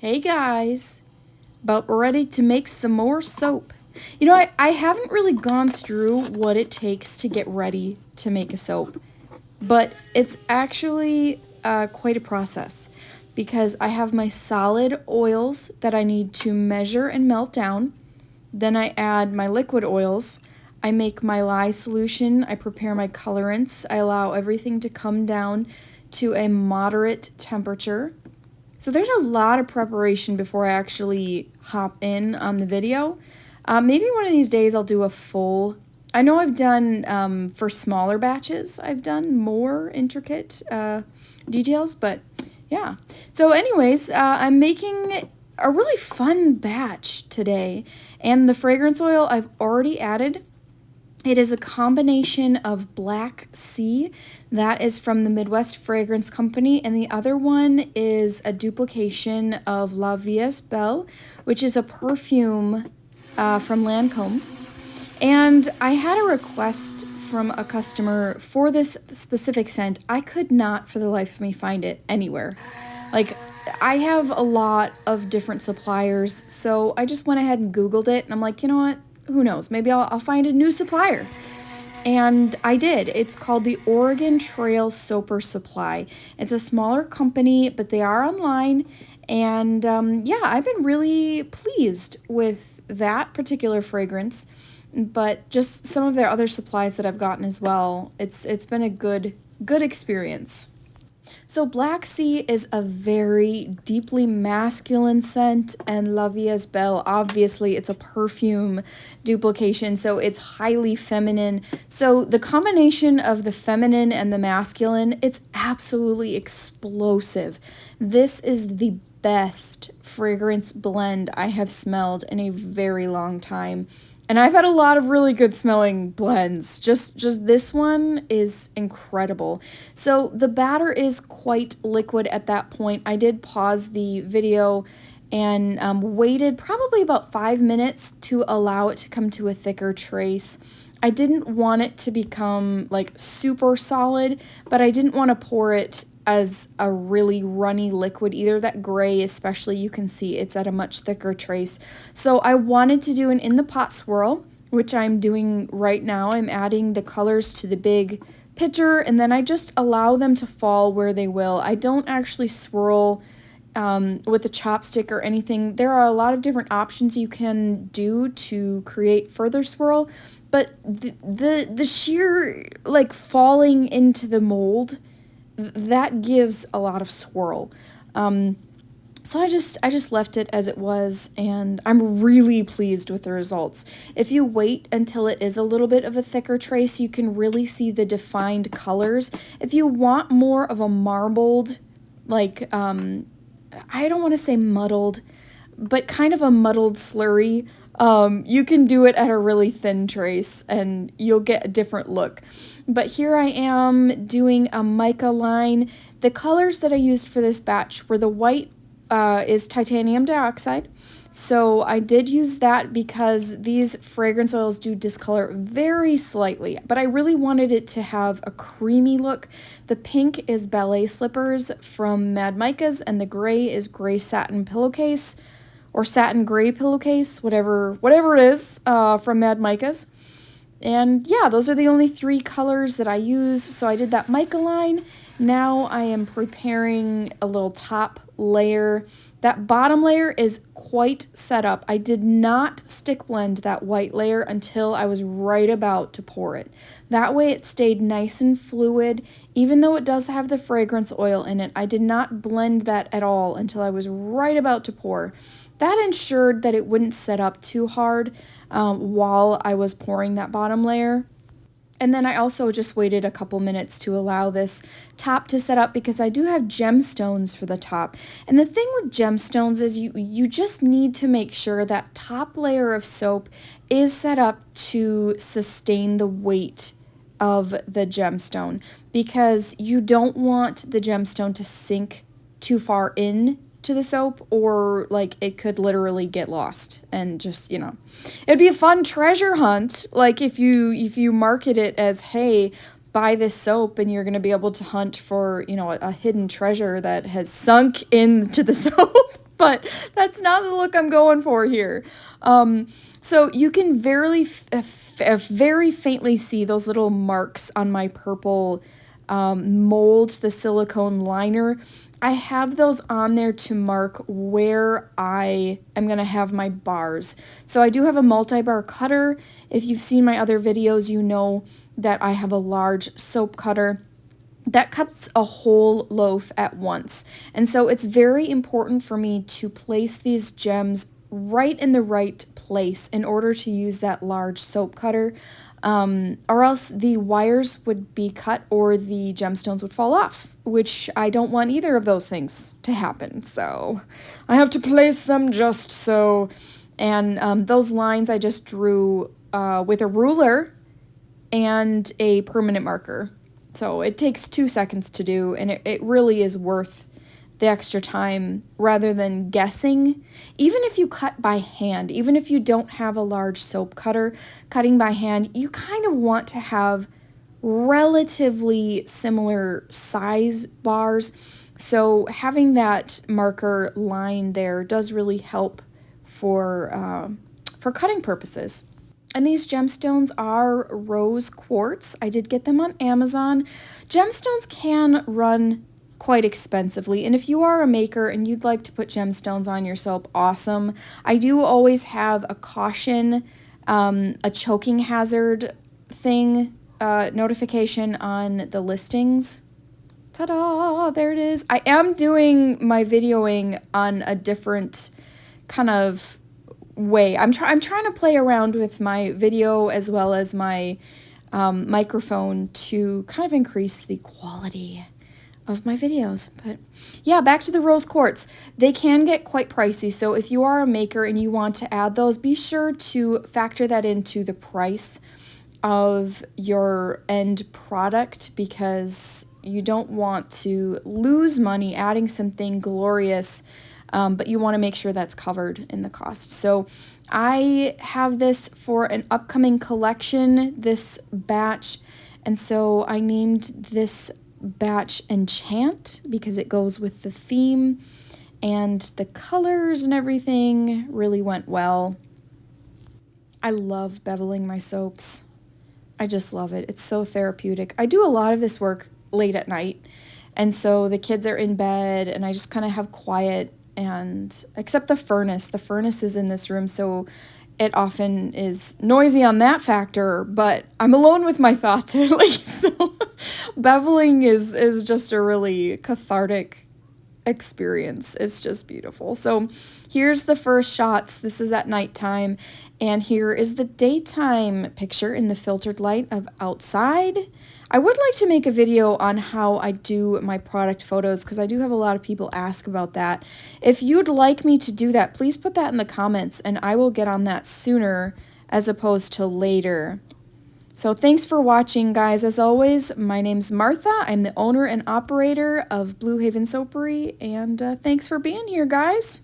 Hey guys, about ready to make some more soap. You know, I haven't really gone through what it takes to get ready to make a soap, but it's actually quite a process because I have my solid oils that I need to measure and melt down. Then I add my liquid oils. I make my lye solution. I prepare my colorants. I allow everything to come down to a moderate temperature. So there's a lot of preparation before I actually hop in on the video. Maybe one of these days I'll do a full. I know I've done, for smaller batches, I've done more intricate details, but yeah. So anyways, I'm making a really fun batch today, and the fragrance oil I've already added. It is a combination of Black Sea, that is from the Midwest Fragrance Company, and the other one is a duplication of Vie Est Belle, which is a perfume from Lancome. And I had a request from a customer for this specific scent. I could not for the life of me find it anywhere. Like, I have a lot of different suppliers, so I just went ahead and Googled it, and I'm like, you know what? Who knows? Maybe I'll find a new supplier. And I did. It's called the Oregon Trail Soaper Supply. It's a smaller company, but they are online. And yeah, I've been really pleased with that particular fragrance. But just some of their other supplies that I've gotten as well. It's been a good experience. So Black Sea is a very deeply masculine scent, and La Vie Est Belle, obviously, it's a perfume duplication, so it's highly feminine. So the combination of the feminine and the masculine, it's absolutely explosive. This is the best fragrance blend I have smelled in a very long time. And I've had a lot of really good smelling blends. Just this one is incredible. So the batter is quite liquid at that point. I did pause the video and waited probably about 5 minutes to allow it to come to a thicker trace. I didn't want it to become like super solid, but I didn't want to pour it as a really runny liquid either. That gray especially, you can see it's at a much thicker trace. So I wanted to do an in the pot swirl, which I'm doing right now. I'm adding the colors to the big pitcher, and then I just allow them to fall where they will. I don't actually swirl with a chopstick or anything. There are a lot of different options you can do to create further swirl, but the sheer like falling into the mold, that gives a lot of swirl. So I just left it as it was, and I'm really pleased with the results. If you wait until it is a little bit of a thicker trace, you can really see the defined colors. If you want more of a marbled, like, I don't want to say muddled, but kind of a muddled slurry, you can do it at a really thin trace and you'll get a different look. But here I am doing a mica line. The colors that I used for this batch were the white is titanium dioxide. So I did use that because these fragrance oils do discolor very slightly, but I really wanted it to have a creamy look. The pink is Ballet slippers from Mad Micas, and the gray is gray satin pillowcase, or satin gray pillowcase, whatever it is, from Mad Micas. And yeah, those are the only three colors that I use. So I did that mica line. Now I am preparing a little top layer. That bottom layer is quite set up. I did not stick blend that white layer until I was right about to pour it. That way it stayed nice and fluid. Even though it does have the fragrance oil in it, I did not blend that at all until I was right about to pour. That ensured that it wouldn't set up too hard while I was pouring that bottom layer. And then I also just waited a couple minutes to allow this top to set up because I do have gemstones for the top. And the thing with gemstones is you just need to make sure that top layer of soap is set up to sustain the weight of the gemstone, because you don't want the gemstone to sink too far in to the soap, or like it could literally get lost and just, it'd be a fun treasure hunt, like if you market it as, hey, buy this soap and you're going to be able to hunt for, a hidden treasure that has sunk into the soap. but that's not the look I'm going for here. So you can very faintly see those little marks on my purple mold, the silicone liner. I have those on there to mark where I am going to have my bars. So I do have a multi-bar cutter. If you've seen my other videos, you know that I have a large soap cutter that cuts a whole loaf at once. And so it's very important for me to place these gems right in the right place in order to use that large soap cutter, or else the wires would be cut or the gemstones would fall off, which I don't want either of those things to happen. So I have to place them just so. And those lines I just drew with a ruler and a permanent marker. So it takes 2 seconds to do, and it really is worth the extra time rather than guessing. Even if you cut by hand, even if you don't have a large soap cutter, cutting by hand, you kind of want to have relatively similar size bars. So having that marker line there does really help for cutting purposes. And these gemstones are rose quartz. I did get them on Amazon. Gemstones can run quite expensively, and if you are a maker and you'd like to put gemstones on your soap, awesome. I do always have a caution, a choking hazard thing, notification on the listings. Ta-da! There it is. I am doing my videoing on a different kind of way. I'm trying to play around with my video as well as my microphone to kind of increase the quality of my videos. But yeah, back to the rose quartz. They can get quite pricey, so if you are a maker and you want to add those, be sure to factor that into the price of your end product, because you don't want to lose money adding something glorious, but you want to make sure that's covered in the cost. So I have this for an upcoming collection, this batch, and so I named this batch Enchant because it goes with the theme, and the colors and everything really went well. I love beveling my soaps. I just love it. It's so therapeutic. I do a lot of this work late at night, and so the kids are in bed and I just kind of have quiet, and except the furnace is in this room, so it often is noisy on that factor, but I'm alone with my thoughts at least. So beveling is just a really cathartic experience. It's just beautiful. So here's the first shots. This is at nighttime, and here is the daytime picture in the filtered light of outside. I would like to make a video on how I do my product photos, because I do have a lot of people ask about that. If you'd like me to do that, please put that in the comments and I will get on that sooner as opposed to later. So thanks for watching, guys. As always, my name's Martha. I'm the owner and operator of Blue Haven Soapery, and thanks for being here, guys.